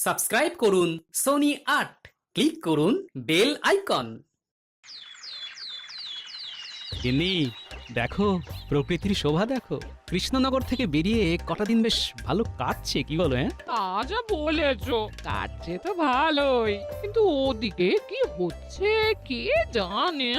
Subscribe করুন Sony ৮, click করুন bell icon. গিন্নি, দেখো প্রকৃতির শোভা দেখো। কৃষ্ণনগর থেকে বেরিয়ে কটা দিন বেশ ভালো কাটছে, কি বলো? তা যা বলেছো, কাটছে তো ভালোই, কিন্তু ওদিকে কি হচ্ছে কে জানে।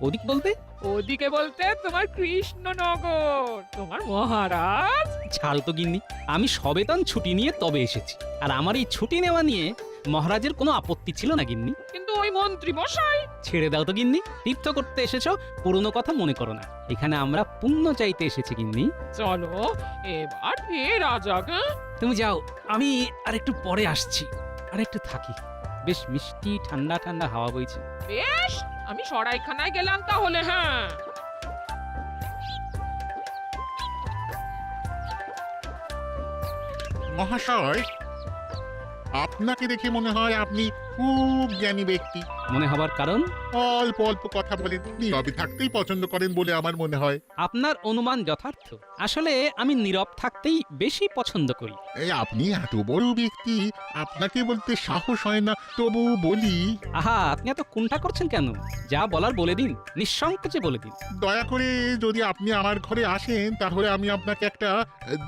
ওদিক বলতে? ওদিকে বলতে তোমার কৃষ্ণনগর, তোমার মহারাজ। ছাড় তো গিন্নি, আমি সবেতন ছুটি নিয়ে তবে এসেছি, আর আমার এই ছুটি নেওয়া নিয়ে মহারাজের কোনো আপত্তি ছিল না গিন্নি। কিন্তু ওই মন্ত্রী মশাই। ছেড়ে দাও তো গিন্নি, তীর্থ করতে এসেছো, পুরনো কথা মনে করো না। এখানে আমরা পুণ্য চাইতে এসেছি গিন্নি। চলো এবার ফেরা যাক। তুমি যাও, আমি আর একটু পরে আসছি। আর একটু থাকি, বেশ মিষ্টি ঠান্ডা ঠান্ডা হাওয়া বইছে। বেশ, আমি সরাইখানায় গেলাম তাহলে। হ্যাঁ, মহাশয়, আপনাকে দেখে মনে হয় আপনি খুব জ্ঞানী ব্যক্তি। মনে হবার কারণ? অল্প অল্প কথা বলেন, নীরবে থাকতেই পছন্দ করেন বলে আমার মনে হয়। আপনার অনুমান যথার্থ। আসলে আমি নীরব থাকতেই বেশি পছন্দ করি। এই আপনি এত বড় ব্যক্তি, আপনাকে বলতে সাহস হয় না, তবু বলি। আহা, আপনি এত কুণ্ঠা করছেন কেন? যা বলার বলে দিন, নিঃসংকোচে বলে দিন। দয়া করে যদি আপনি আমার ঘরে আসেন, তাহলে আমি আপনাকে একটা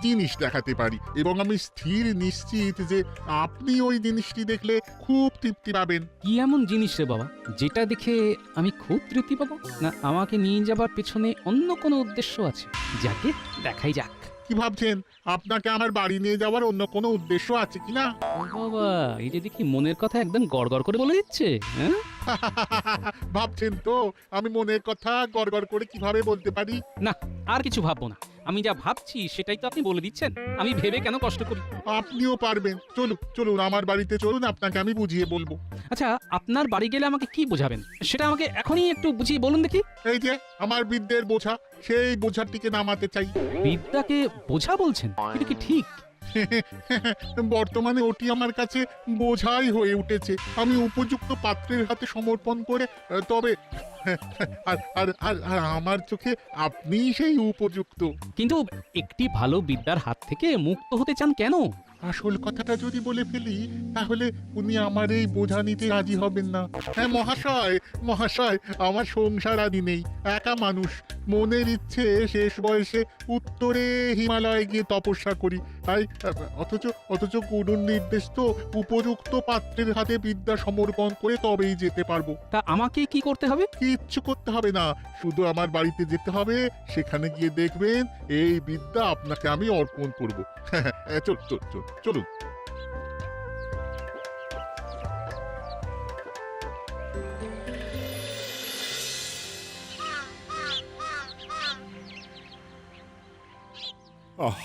জিনিস দেখাতে পারি, এবং আমি স্থির নিশ্চিত যে আপনি ওই জিনিসটি দেখলে খুব তৃপ্তি পাবেন। কি এমন জিনিস রে বাবা, যেটা দেখে আমি খুব তৃপ্তি পাবো? না আমাকে নিয়ে যাবার পেছনে অন্য কোনো উদ্দেশ্য আছে? যাকে দেখাই যাক। কি ভাবছেন, আপনাকে আমার বাড়ি নিয়ে যাওয়ার অন্য কোনো উদ্দেশ্য আছে কিনা? ও বাবা, এই যে দেখি মনের কথা একদম গড়গড় করে বলে দিচ্ছে। হ্যাঁ, ভাবছেন তো আমি মনের কথা গড়গড় করে কিভাবে বলতে পারি? না আর কিছু ভাববো না। আমি যা ভাবছি সেটাই তো আপনি বলে দিচ্ছেন। আমি ভেবে কেন কষ্ট করি? আপনিও পারবেন। চলুন চলুন, আমার বাড়িতে চলুন, আপনাকে আমি বুঝিয়ে বলবো। আচ্ছা, আপনার বাড়ি গেলে আমাকে কি বোঝাবেন সেটা আমাকে এখনই একটু বুঝিয়ে বলুন দেখি। এই যে আমার বিদ্যের বোঝা, সেই বোঝাটিকে নামাতে চাই। বিদ্যাকে বোঝা বলছেন? এটা কি ঠিক? বর্তমানে ওটি আমার কাছে বোঝাই হয়ে উঠেছে। আমি উপযুক্ত পাত্রের হাতে সমর্পণ করে তবে আর আর আর আর আমার চোখে আপনিই সেই উপযুক্ত। কিন্তু একটি ভালো বিদ্যার হাত থেকে মুক্ত হতে চান কেন? আসল কথাটা যদি বলে ফেলি, তাহলে উনি আমার এই বোঝা নিতে রাজি হবেন না। হ্যাঁ মহাশয়, মহাশয়, আমার সংসার আদি নেই, একা মানুষ। মনের ইচ্ছে শেষ বয়সে উত্তরে হিমালয়ে গিয়ে তপস্যা করি। তাই অথচ অথচ গুরুর নির্দেশ তো উপযুক্ত পাত্রের হাতে বিদ্যা সমর্পণ করে তবেই যেতে পারবো। তা আমাকে কি করতে হবে? কিচ্ছু করতে হবে না, শুধু আমার বাড়িতে যেতে হবে। সেখানে গিয়ে দেখবেন এই বিদ্যা আপনাকে আমি অর্পণ করবো। চল চল চল চলুন। আহ,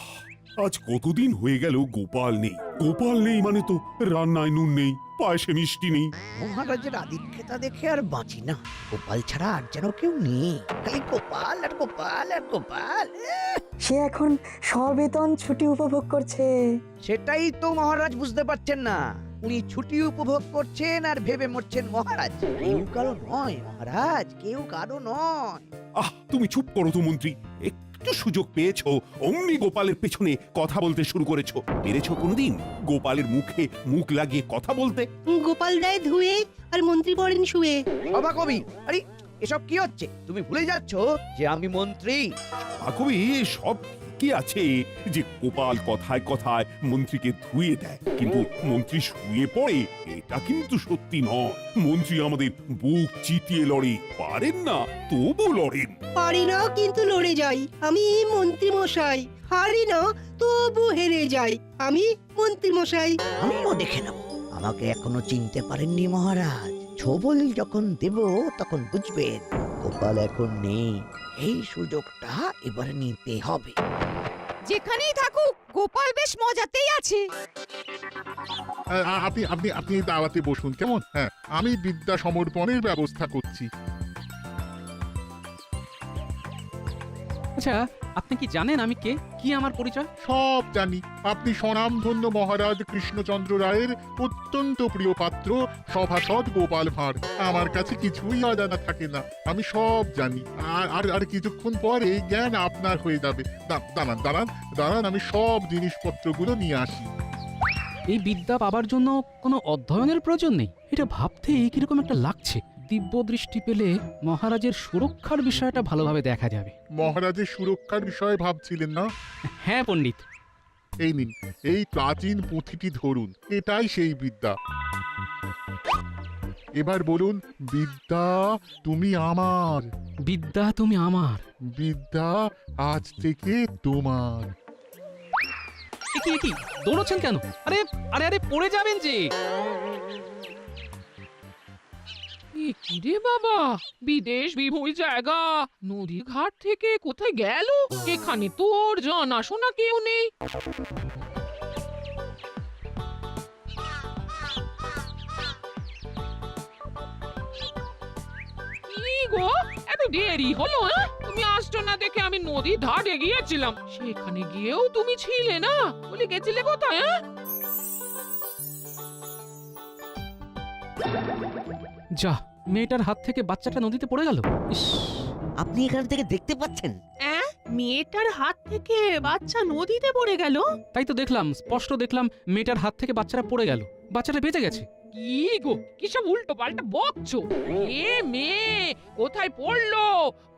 আজ কতদিন হয়ে গেল গোপাল নেই। গোপাল নেই মানে তো রান্নায় নুন নেই, পায়েসে মিষ্টি নেই। মহারাজের আদিক্ষেতা দেখে আর বাঁচি না। গোপাল ছাড়া আর যেন কেউ নেই, খালি গোপাল আর গোপাল আর গোপাল। সে এখন সবেতন ছুটি উপভোগ করছে। সেটাই তো মহারাজ বুঝতে পারছেন না। উনি ছুটি উপভোগ করছেন আর ভেবে মরছেন মহারাজ। কেউ কারো নয় মহারাজ, কেউ কারো নয়। আহ, তুমি চুপ করো তো মন্ত্রী। একটু সুযোগ পেয়েছো, অমনি গোপালের পেছনে কথা বলতে শুরু করেছো। পেরেছো কোনোদিন গোপালের মুখে মুখ লাগিয়ে কথা বলতে? গোপাল দেয় ধুয়ে আর মন্ত্রী পড়েন শুয়ে। সভা কবি, আরে এসব কি হচ্ছে? তুমি ভুলে যাচ্ছ যে আমি মন্ত্রী। কবি, সব কি আছে যে গোপাল কথায় কথায় মন্ত্রীকে ধুয়ে দেয়, কিন্তু মন্ত্রী শুয়ে পড়ে, এটা কিন্তু সত্যি নয়। মন্ত্রী আমাদের বুক চিতিয়ে লড়ে, পারেন না তবু লড়েন। পারি না কিন্তু লড়ে যাই, আমি মন্ত্রী মশাই। হারি না তবু হেরে যাই, আমি মন্ত্রী মশাই। আমিও দেখে নেব। আমাকে এখনো চিনতে পারেননি মহারাজ। ছবল যখন দেব তখন বুঝবেন গোপাল এখন নেই। এই সুযোগটা এবার নিতে হবে। যেখানেই থাকুক গোপাল বেশ মজাতেই আছে। আপনি আপনি আপনি দাওয়াতে বসুন কেমন? হ্যাঁ, আমি বিদ্যা সমর্পণের ব্যবস্থা করছি। আচ্ছা, আপনি কি জানেন আমি কে? কি আমার পরিচয়? সব জানি। আপনি স্বনামধন্য মহারাজ কৃষ্ণচন্দ্র রায়ের অত্যন্ত প্রিয় পাত্র, সভাসদ গোপাল ভাঁড়। আমার কাছে কিছুই অজানা থাকে না, আমি সব জানি। আর আর কিছুক্ষণ পরে জ্ঞান আপনার হয়ে যাবে। দাঁড়ান দাঁড়ান দাঁড়ান, আমি সব জিনিসপত্রগুলো নিয়ে আসি। এই বিদ্যা পাবার জন্য কোনো অধ্যয়নের প্রয়োজন নেই। এটা ভাবতেই কিরকম একটা লাগছে। দিব্য দৃষ্টি পেলে মহারাজের সুরক্ষার বিষয়টা ভালোভাবে দেখা যাবে। মহারাজের সুরক্ষার বিষয়ে ভাবছিলেন না? হ্যাঁ পণ্ডিত। এই নিন, এই প্রাচীন পুঁথিটি ধরুন, এটাই সেই বিদ্যা। এবার বলুন, বিদ্যা তুমি আমার, বিদ্যা তুমি আমার। বিদ্যা আজ থেকে তোমার। কি দৌড়চ্ছেন কেন? আরে আরে আরে পড়ে যাবেন যে। এ কি রে বাবা, বিদেশ বিভুঁই জায়গা, নদীর ঘাট থেকে কোথায় গেল? এখানে তোর জানাশোনা কেউ নেই। কি গো, এত দেরি হলো? তুমি আসছো না দেখে আমি নদীর ধারে গিয়েছিলাম, সেখানে গিয়েও তুমি ছিলে না। বলে গেছিলে কোথায়? যা, মেয়েটার হাত থেকে বাচ্চাটা নদীতে পড়ে গেল। ইস, আপনি এখান থেকে দেখতে পাচ্ছেন? মেয়েটার হাত থেকে বাচ্চা নদীতে পড়ে গেল। তাই তো দেখলাম, স্পষ্ট দেখলাম মেয়েটার হাত থেকে বাচ্চাটা পড়ে গেল। বাচ্চাটা বেঁচে গেছে। কি গো, কিসব উল্টো পাল্টা বকছো? এ মেয়ে কোথায় পড়লো?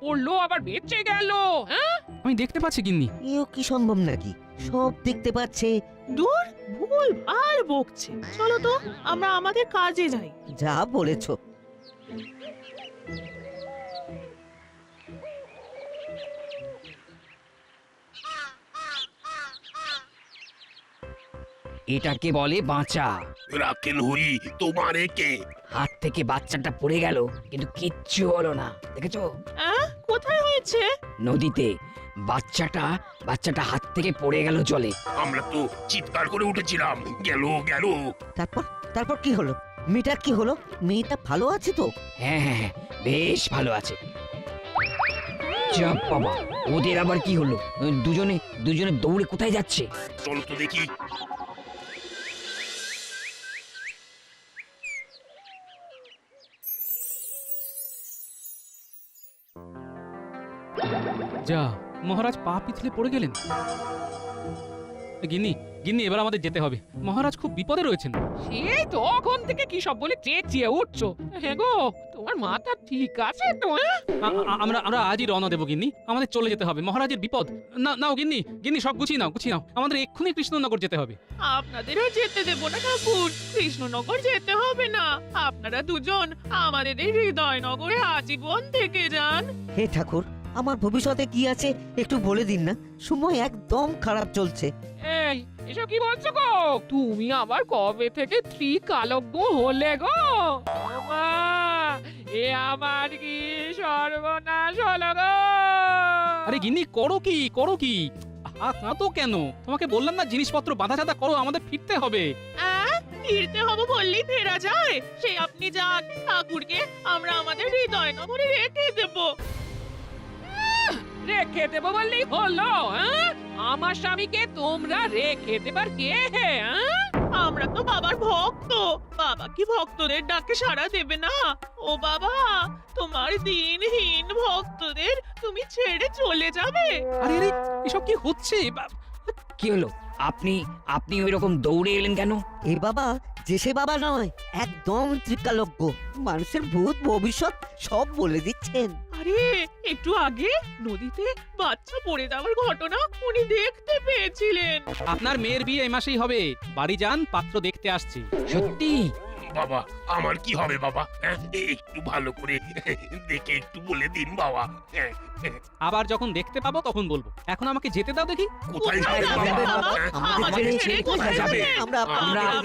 পড়লো আবার বেঁচে গেল? হ্যাঁ, আমি দেখতে পাচ্ছি গিন্নি। এও কি সম্ভব নাকি? সব দেখতে পাচ্ছে। দূর, ভুল আর বকছে। চলো তো আমরা আমাদের কাজে যাই। যা বলেছো। এটাকে বলে বাঁচা। রাখেন হরি, তোমার একে হাত থেকে বাচ্চাটা পড়ে গেল, কিন্তু কিচ্ছু হলো না। দেখেছো? কোথায় হয়েছে? নদীতে। বাচ্চাটা হাত থেকে পড়ে গেল জলে। আমরা তো চিৎকার করে উঠেছিলাম, গেল গেল। তারপর তারপর কি হলো? মেয়েটার কি হলো? মেয়েটা ভালো আছে তো? হ্যাঁ, বেশ ভালো আছে। চাপ বাবা, ওদের আবার কি হলো? দুজনে দৌড়ে কোথায় যাচ্ছে? চল তো দেখি। যা, মহারাজ পা পিছলে পড়ে গেলেন। গিন্নি গিন্নি, এবার আমাদের যেতে হবে। মহারাজ খুব বিপদে রয়েছেন। সেই তখন থেকে কি সব বলে চেঁচিয়ে উঠছো? হ্যাঁ গো, তোমার মাথা ঠিক আছে তো? আমরা আজই রওনা দেবো গিন্নি। আমাদের চলে যেতে হবে, মহারাজের বিপদ। নাও গিন্নি সব গুছিয়ে নাও। আমাদের এক্ষুনি কৃষ্ণনগর যেতে হবে। আপনাদেরও যেতে দেব না ঠাকুর। কৃষ্ণনগর যেতে হবে না। আপনারা দুজন আমাদের এই হৃদয়নগরে আজীবন থেকে যান। হে ঠাকুর, আমার ভবিষ্যতে কি আছে একটু বলে দিন না। সময় একদম খারাপ চলছে। এই, এসব কি বলছো গো? তুমি আবার কবে থেকে ত্রিকালজ্ঞ হলে গো? মা, এ আমার কি সর্বনাশ হলো গো? আরে গিন্নি, করো কি? কাঁদো কেন? তোমাকে বললাম না, জিনিসপত্র বাঁধা করো, আমাদের ফিরতে হবে। ফিরতে হবে বললেই ফেরা যায়? সে আপনি যান, ঠাকুরকে আমরা আমাদের হৃদয়নগরে রেখে দেব। রেখে দেবো বললেই হলো? আমার স্বামীকে তোমরা রেখে দেবার কে? আমরা তো বাবার ভক্ত। বাবা কি ভক্তদের ডাকে সাড়া দেবে না? ও বাবা, তোমার দিনহীন ভক্তদের তুমি ছেড়ে চলে যাবে? আরে এসব কি হচ্ছে? কি হলো? আপনি ওই রকম দৌড়ে এলেন কেন? এ বাবা যে সে বাবা নয়, একদম ত্রিকালজ্ঞ। মানুষের ভূত ভবিষ্যৎ সব বলে দিচ্ছেন। আরে একটু আগে নদীতে বাচ্চা পড়ে যাওয়ার ঘটনা উনি দেখতে পেয়েছিলেন। আপনার মেয়ের বিয়ে এই মাসেই হবে। বাড়ি যান, পাত্র দেখতে আসছি। সত্যি? বাবা, আমার কি হবে বাবা? একটু ভালো করে দেখে একটু বলে দিন বাবা। আবার যখন দেখতে পাবো তখন বলবো। এখন আমাকে যেতে দাও দেখি। কোথায় কোথায় যাবে যাবে বাবা? বাবা? আমাদের ছেড়ে কোথায় যাবে? আমরা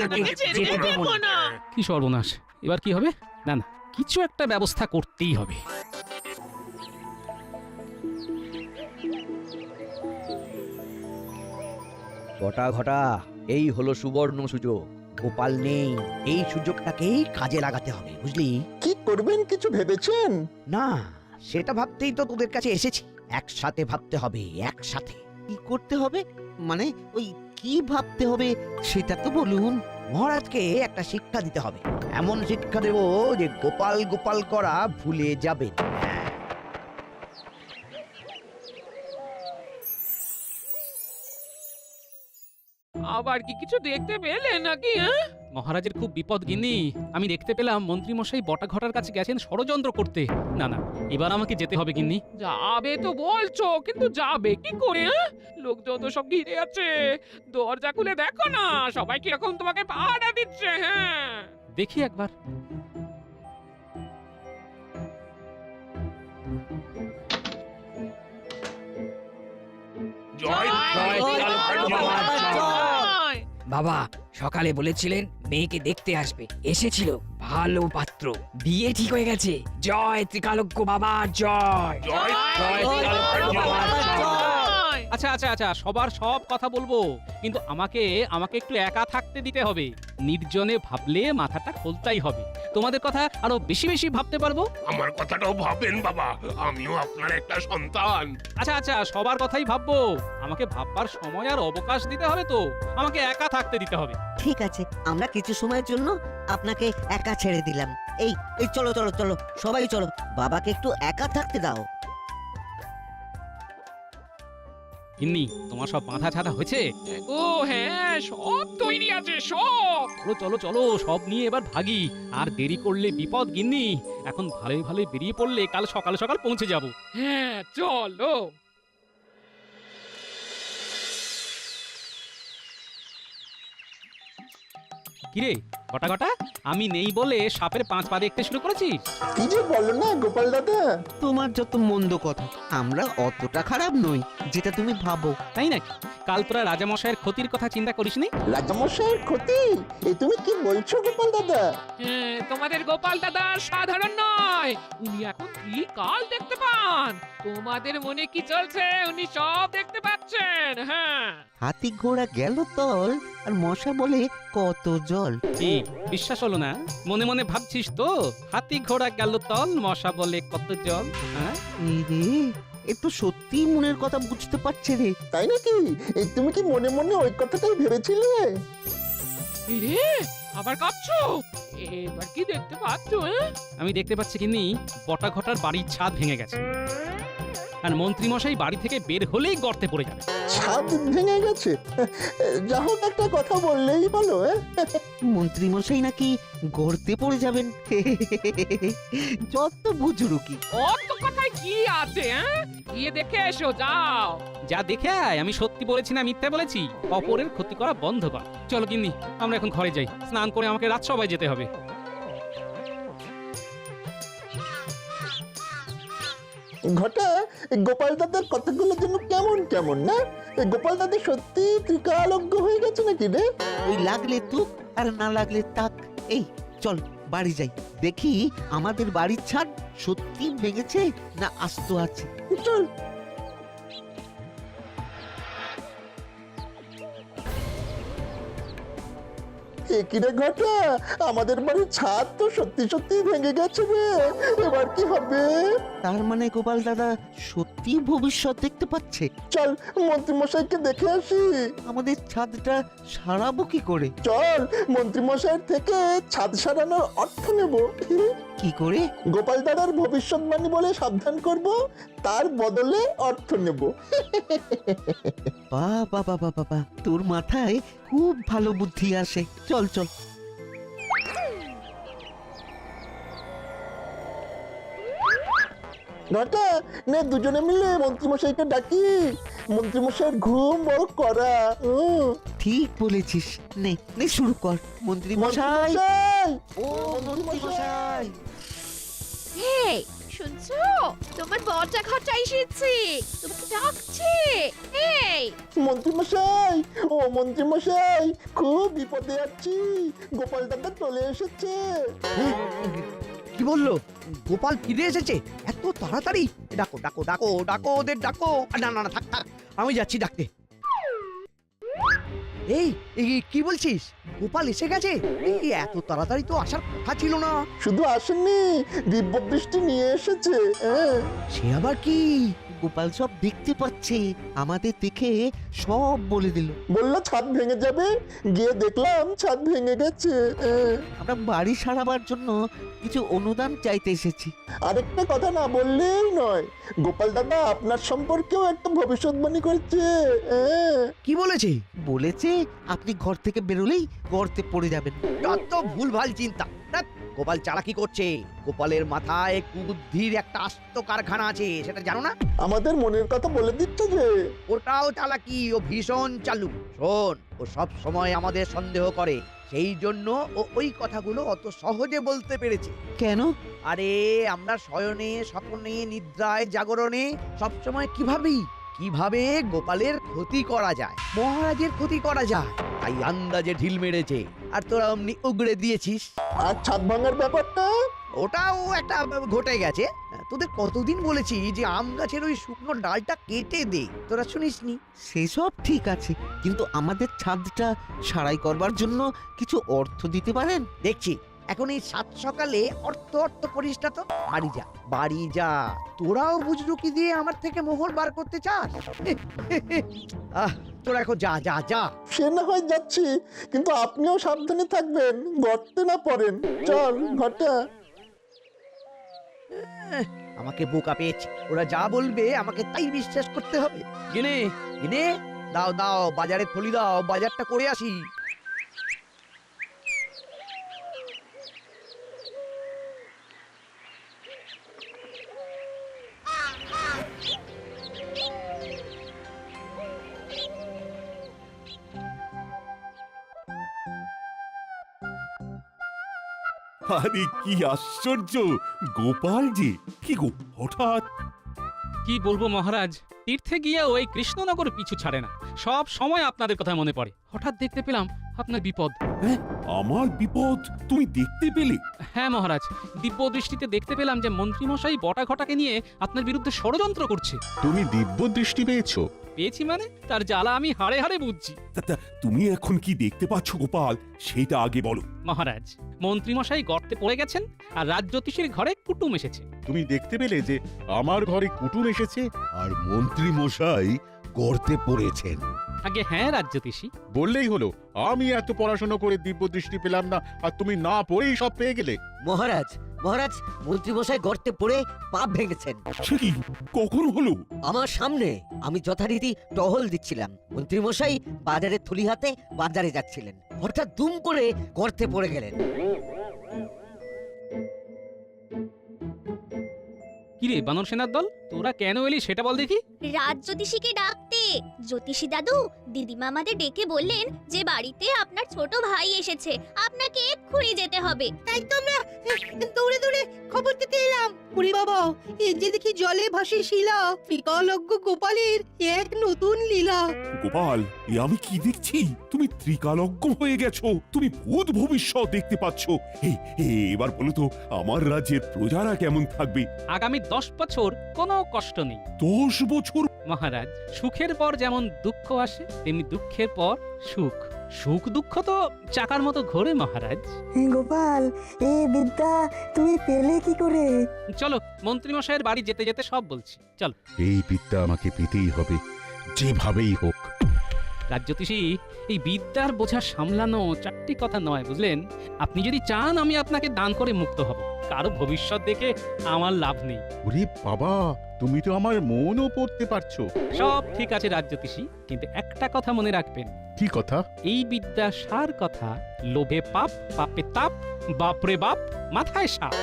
আপনাকে ছেড়ে যেতে দেব দেব না। কি সর্বনাশ! এবার কি হবে? না, কিছু একটা ব্যবস্থা করতেই হবে। ঘটা এই হলো সুবর্ণ সুযোগ। গোপাল নেই, এই সুযোগটাকেই কাজে লাগাতে হবে, বুঝলি? কি করবেন কিছু ভেবেছেন? না, সেটা ভাবতেই তো তোদের কাছে এসেছি। একসাথে ভাবতে হবে, একসাথে। কি করতে হবে মানে? ওই কি ভাবতে হবে সেটা তো বলুন। মহারাজকে একটা শিক্ষা দিতে হবে। এমন শিক্ষা দেব যে গোপাল গোপাল করা ভুলে যাবেন। আবার কি কিছু দেখতে পেলে নাকি? হ্যাঁ, মহারাজের খুব বিপদ গিন্নি। আমি দেখতে পেলাম মন্ত্রীমশাই বটা ঘটার কাছে গেছেন ষড়যন্ত্র করতে। না না, এবার আমাকে যেতে হবে গিন্নি। যাবে তো বলছো, কিন্তু যাবে কি করে? হ্যাঁ? লোকজন তো সব ঘিরে আছে, দরজা খুলে দেখো না, সবাই কিরকম তোমাকে পাহারা দিচ্ছে। হ্যাঁ, দেখি একবার। বাবা সকালে বলেছিলেন মেয়েকে দেখতে আসবে, এসেছিল, ভালো পাত্র, বিয়ে ঠিক হয়ে গেছে। জয় ত্রিকালজ্ঞ বাবা, জয় জয় আচ্ছা আচ্ছা আচ্ছা, সবার সব কথা বলবো, কিন্তু আমাকে একটু একা থাকতে দিতে হবে। নির্জনে ভাবলে মাথাটা খোলতাই হবে। তোমাদের কথা আরো বেশি বেশি ভাবতে পারবো। আমার কথাটাও ভাবেন বাবা, আমিও আপনার একটা সন্তান। আচ্ছা আচ্ছা, সবার কথাই ভাববো। আমাকে ভাববার সময় আর অবকাশ দিতে হবে তো, আমাকে একা থাকতে দিতে হবে। ঠিক আছে, আমরা কিছু সময়ের জন্য আপনাকে একা ছেড়ে দিলাম। এই এই চলো চলো চলো, সবাই চলো, বাবাকে একটু একা থাকতে দাও। গিন্নি, তোমার সব বাঁধা ছাড়া হয়েছে? ও হ্যাঁ, সব তৈরি আছে সব। চলো চলো চলো, সব নিয়ে এবার ভাগি। আর দেরি করলে বিপদ গিন্নি। এখন ভালোই ভালোই বেরিয়ে পড়লে কাল সকাল সকাল পৌঁছে যাব। হ্যাঁ চলো। কিরে কটা কটা, আমি নেই বলে সাপের 5 পা দেখতে শুরু করেছিস? কি যে বলো না গোপাল দাদা, তোমার যত মন্দ কথা, আমরা অতটা খারাপ নই যেটা তুমি ভাবো। তাই নাকি? কাল তোরা রাজামশাইয়ের ক্ষতির কথা চিন্তা করিসনি? রাজামশাইয়ের ক্ষতি? এ তুমি কি বলছো গোপাল দাদা? হ্যাঁ, তোমাদের গোপাল দাদা সাধারণ নয়, উনি এখন ত্রিকাল দেখতে পান। তোমাদের মনে কি চলছে উনি সব দেখতে পাচ্ছেন। হ্যাঁ, হাতি ঘোড়া গেল তল, আর মশা বলে কত জল। কি বিশ্বাস হলো না? মনে মনে ভাবছিস তো হাতি ঘোড়া গেল তল, মশা বলে কত জল। হ্যাঁ, রে একটু সত্যি মনের কথা বুঝতে পারছে রে। তাই নাকি? এই তুমি কি মনে মনে ওই কথাটাই ভেবেছিলে? এই রে, আবার কাঁপছো? এবার কি দেখতে পাচ্ছো? আমি দেখতে পাচ্ছি কিন্নি, বটা ঘটার বাড়ির ছাদ ভেঙে গেছে, আর মন্ত্রীমশাই বাড়ি থেকে বের হলেই গর্তে পড়ে যাবে। ছাদ ভেঙে গেছে? যা হোক, একটা কথা বললেই হলো। মন্ত্রী মশাই নাকি গর্তে পড়ে যাবেন? যত বুজুরুকি। অত কথায় কি আছে? গিয়ে দেখে এসো, যাও। যা দেখে আয়, আমি সত্যি বলেছি না মিথ্যা বলেছি? অপরের ক্ষতি করা বন্ধ কর। চলো গিন্নি, আমরা এখন ঘরে যাই, স্নান করে আমাকে রাজসভায় যেতে হবে। ঘটা, গোপাল দাদার কথাগুলো যেন কেমন কেমন না? গোপাল দাদা সত্যি ত্রিকালজ্ঞ হয়ে গেছে নাকি রে? ওই লাগলে তুক আর না লাগলে তাক। এই চল বাড়ি যাই, দেখি আমাদের বাড়ির ছাদ সত্যি ভেঙেছে না আস্ত আছে। চল। কিরে ঘটা, আমাদের বাড়ির ছাদ তো সত্যি সত্যি ভেঙে গেছে রে, এবার কি হবে? তার মানে গোপাল দাদা সত্যি ভবিষ্যৎ দেখতে পাচ্ছে। চল মন্ত্রী মশাইকে দেখে আসি। আমাদের ছাদটা সারাবো কি করে? চল মন্ত্রী মশাইয়ের থেকে ছাদ সারানোর অর্থ নেব। কি করে? গোপাল দাদার ভবিষ্যৎবাণী বলে সাবধান করব, তার বদলে অর্থ নেব। বাবা বাবা বাবা, তোর মাথায় খুব ভালো বুদ্ধি আসে। চল চল। ঘটা, নে দুজনে মিলে মন্ত্রীমশাইকে ডাকি। মন্ত্রীমশাইয়ের ঘুম বড় করা। ঠিক বলেছিস, নে নে শুরু কর। মন্ত্রীমশাই, ও মন্ত্রীমশাই। এই শুনছো, তোমার বটা ঘটা এসেছে, তোমাকে ডাকছে। এই মন্ত্রীমশাই, ও মন্ত্রীমশাই, খুব বিপদে আছি, গোপাল দাদা চলে এসেছে। কি বললো? গোপাল ফিরে এসেছে এত তাড়াতাড়ি? ডাকো ডাকো ডাকো ডাকো, ওদের ডাকো। না না না, থাক থাক, আমি যাচ্ছি ডাকতে। এই কি বলছিস? গোপাল এসে গেছে? এই এত তাড়াতাড়ি তো আসার কথা ছিল না। শুধু আসেননি, দিব্য দৃষ্টি নিয়ে এসেছে। সে আবার কি? গোপাল সব দেখতে পাচ্ছে, আমাদের দেখে সব বলে দিল। বললো ছাদ ভেঙে যাবে, গিয়ে দেখলাম ছাদ ভেঙে গেছে। আমরা বাড়ি সারাবার জন্য কিছু অনুদান চাইতে এসেছি। আরেকটা কথা না বললেই নয়, গোপাল দাদা আপনার সম্পর্কেও একটা ভবিষ্যৎবাণী করেছে। কি বলেছে? বলেছে আপনি ঘর থেকে বেরোলেই গর্তে পড়ে যাবেন। যত ভুলভাল চিন্তা। ধ্যাৎ, গোপাল চালাকি করছে। গোপালের মাথায় কুবুদ্ধির একটা আস্ত কারখানা আছে, সেটা জানো না? আমাদের মনের কথা বলে দিচ্ছে যে ওটাও চালাকি, ও ভীষণ চালু। শোন, ও সব সময় আমাদের সন্দেহ করে, সেই জন্য ও ওই কথাগুলো অত সহজে বলতে পেরেছে। কেন? আরে আমরা শয়নে, স্বপ্নে, নিদ্রায়, জাগরণে সবসময় কিভাবে গোপালের ক্ষতি করা যায়, মহারাজের ক্ষতি করা যায়, তাই আন্দাজে ঢিল মেরেছে, আর তোরা অমনি উগড়ে দিয়েছিস। আর ছাদ ভাঙার ব্যাপারটা ওটাও একটা ঘটে গেছে। তোদের কতদিন বলেছি যে আম গাছের ওই শুকনো ডালটা কেটে দে, তোরা শুনিসনি। সেসব ঠিক আছে, কিন্তু আমাদের ছাদটা সারাই করবার জন্য কিছু অর্থ দিতে পারেন? দেখছি এখন এই সাত সকালে অর্থ করিস না তো। বাড়ি যা, তোরাও বুজরুকি দিয়ে আমার থেকে মোহর বার করতে চাস? তোরা এখন যা যা যা। সে না হয় যাচ্ছি, কিন্তু আপনিও সাবধানে থাকবেন, গর্তে না পড়েন। চল ঘটা। আমাকে বোকা পেয়েছে, ওরা যা বলবে আমাকে তাই বিশ্বাস করতে হবে। গিনে গিনে দাও বাজারে থলি দাও, বাজারটা করে আসি। আরে কি আশ্চর্য, গোপাল যে কি গো হঠাৎ। কি বলবো মহারাজ, তীর্থে গিয়ে ওই কৃষ্ণনগর পিছু ছাড়ে না, সব সময় আপনাদের কথা মনে পড়ে। হঠাৎ দেখতে পেলাম আপনার বিপদ। হ্যাঁ, আমার বিপদ তুমি দেখতে পেলে? হ্যাঁ মহারাজ, দিব্য দৃষ্টিতে দেখতে পেলাম যে মন্ত্রীমশাই বটা ঘটাকে নিয়ে আপনার বিরুদ্ধে ষড়যন্ত্র করছে। তুমি দিব্য দৃষ্টি পেয়েছো? পেয়েছি মানে তার জ্বালা আমি হাড়ে হাড়ে বুঝছি। তা তুমি এখন কি দেখতে পাচ্ছ গোপাল, সেটা আগে বলো। মহারাজ, মন্ত্রীমশাই গর্তে পড়ে গেছেন আর রাজজ্যোতিষীর ঘরে কুটুম এসেছে। তুমি দেখতে পেলে যে আমার ঘরে কুটুম এসেছে আর মন্ত্রী মশাই গর্তে পড়েছেন? আগে হ্যাঁ রাজজ্যোতিষী। বললেই হলো, আমি এত পড়াশোনা করে দিব্য দৃষ্টি পেলাম না, আর তুমি না পড়েই সব পেয়ে গেলে। মহারাজ মন্ত্রী মশাই গর্তে পড়ে পা ভেঙেছেন। সে কি, কখন হলো? আমার সামনে। আমি যথারীতি টহল দিচ্ছিলাম, মন্ত্রী মশাই বাজারের থলি হাতে বাজারে যাচ্ছিলেন, হঠাৎ দুম করে গর্তে পড়ে গেলেন। কিরে বানর সেনার দল, তোরা কেন এলি সেটা বল দেখি। রাজ জ্যোতিষীকে ডাকতে। জ্যোতিষী দাদু, দিদিমা আমাদের ডেকে বললেন যে বাড়িতে আপনার ছোট ভাই এসেছে, আপনাকে এক্ষুনি যেতে হবে। তাই তো আমরা দৌড়ে দৌড়ে খবর দিতে এলাম। ওরে বাবা, এই যে দেখি জলে ভাসে শিলা, ত্রিকালজ্ঞ গোপালের এক নতুন লীলা। গোপাল, এ আমি কি দেখছি? তুমি ত্রিকালজ্ঞ হয়ে গেছো, তুমি ভূত ভবিষ্যৎ দেখতে পাচ্ছ। এবার বলো তো, আমার রাজ্যের প্রজারা কেমন থাকবে? আগামী 10 বছর কোনো কষ্ট নেই 10 বছর? মহারাজ, সুখের পর যেমন দুঃখ আসে, তেমনি দুঃখের পর সুখ। সুখ দুঃখ তো চাকার মতো ঘোরে মহারাজ। গোপাল, এই বিদ্যা তুমি পেলে কি করে? চলো, মন্ত্রীমশাইয়ের বাড়ি যেতে যেতে সব বলছি, চলো। এই বিদ্যা আমাকে পেতেই হবে, যেভাবেই হোক। রাজজ্যোতিষী, এই বিদ্যার বোঝা সামলানো চারটি কথা নয়, বুঝলেন? আপনি যদি চান আমি আপনাকে দান করে মুক্ত হব, কারো ভবিষ্যৎ দেখে আমার লাভ নেই। ওরে বাবা, তুমি তো আমার মনও পড়তে পারছো। সব ঠিক আছে রাজজ্যোতিষী, কিন্তু একটা কথা মনে রাখবেন। কি কথা? এই বিদ্যা সার কথা, লোভে পাপ, পাপে তাপ, বাপরে বাপ, মাথায় সাপ।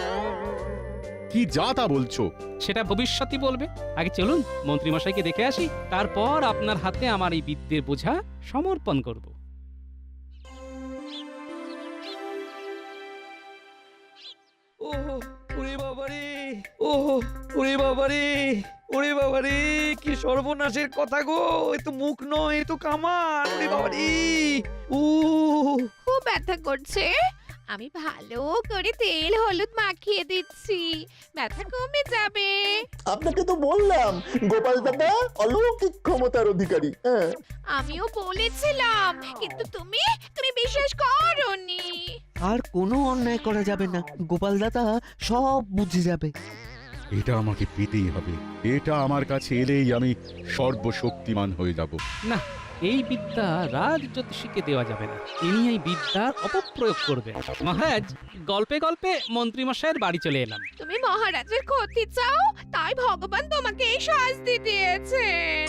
কি যা তা বলছো? সেটা ভবিষ্যৎই বলবে। আগে চলুন মন্ত্রীমশাইকে দেখে আসি, তারপর আপনার হাতে আমার এই বিদ্যের বোঝা সমর্পণ করব। ওরে বাবারে, ওরে বাবারে, ওরে বাবারে, কি সর্বনাশের কথা গো! এ তো মুখ নয়, এ তো কামান। ওরে বাবারে, খুব ব্যথা করছে। আমি ভালো করে তেল হলুদ মাখিয়ে দিচ্ছি, ব্যথা কমে যাবে। আপনাকে তো বললাম গোপাল দাদা অলৌকিক ক্ষমতার অধিকারী। আমিও বলেছিলাম, কিন্তু তুমি বিশ্বাস করোনি। আর কোনো অন্যায় করা যাবে না, গোপাল দাদা সব বুঝে যাবে। এটা আমাকে পেতেই হবে। এটা আমার কাছে এলেই আমি সর্বশক্তিমান হয়ে যাব। না, এই বিদ্যা রাজ জ্যোতিষীকে দেওয়া যাবে না। ইনি এই বিদ্যার অপপ্রয়োগ করবেন। মহারাজ, গল্পে গল্পে মন্ত্রীমশাইয়ের বাড়ি চলে এলাম। তুমি মহারাজের ক্ষতি চাও, তাই ভগবান তোমাকে এই শাস্তি দিয়েছেন।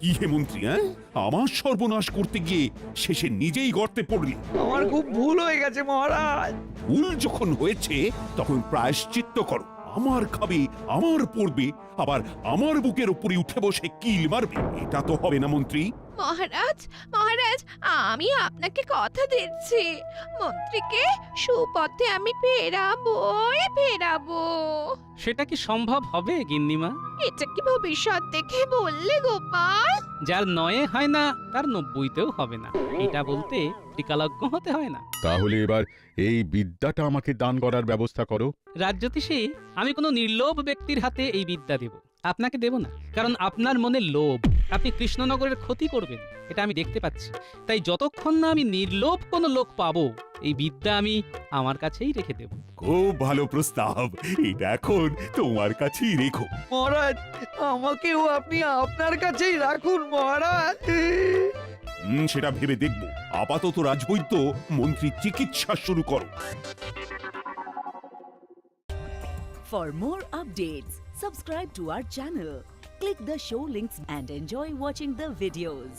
কি হে মন্ত্রী, হ্যাঁ? আমার সর্বনাশ করতে গিয়ে শেষে নিজেই গর্তে পড়লি। আমার খুব ভুল হয়ে গেছে মহারাজ। ভুল যখন হয়েছে তখন প্রায়শ্চিত্ত করো। আমার খাবে, আমার পড়বে, আবার আমার বুকের উপরে উঠে বসে কিল মারবে, এটা তো হবে না মন্ত্রী। মহারাজ, মহারাজ, আমি আপনাকে কথা দিচ্ছি, মন্ত্রীকে সুপথে আমি ফেরাবো। সেটা কি সম্ভব হবে গিন্নিমা? এটা কি ভবিষ্যৎ দেখে বললে গোপাল? যার 9 হয় না তার 90তেও হবে না, এটা বলতে টিকালজ্ঞ হতে হয় না। তাহলে এবার এই বিদ্যাটা আমাকে দান করার ব্যবস্থা করো। রাজ্যতীষী, আমি কোনো নির্লোভ ব্যক্তির হাতে এই বিদ্যা দেব, আপনাকে দেব না। কারণ আপনার মনে লোভ, আপনি কৃষ্ণনগরের ক্ষতি করবেন, এটা আমি দেখতে পাচ্ছি। তাই যতক্ষণ না আমি নির্লোভ কোনো লোক পাবো, এই বিদ্যা আমি আমার কাছেই রেখে দেব। খুব ভালো প্রস্তাব, এটা এখন তোমার কাছেই রেখো। মহারাজ, আমাকেও আপনি আপনার কাছেই রাখুন মহারাজ। সেটা ভেবে দেখবো। আপাতত রাজবৈদ্য মন্ত্রী চিকিৎসা শুরু করো। For more updates, subscribe to our channel, click the show links and enjoy watching the videos.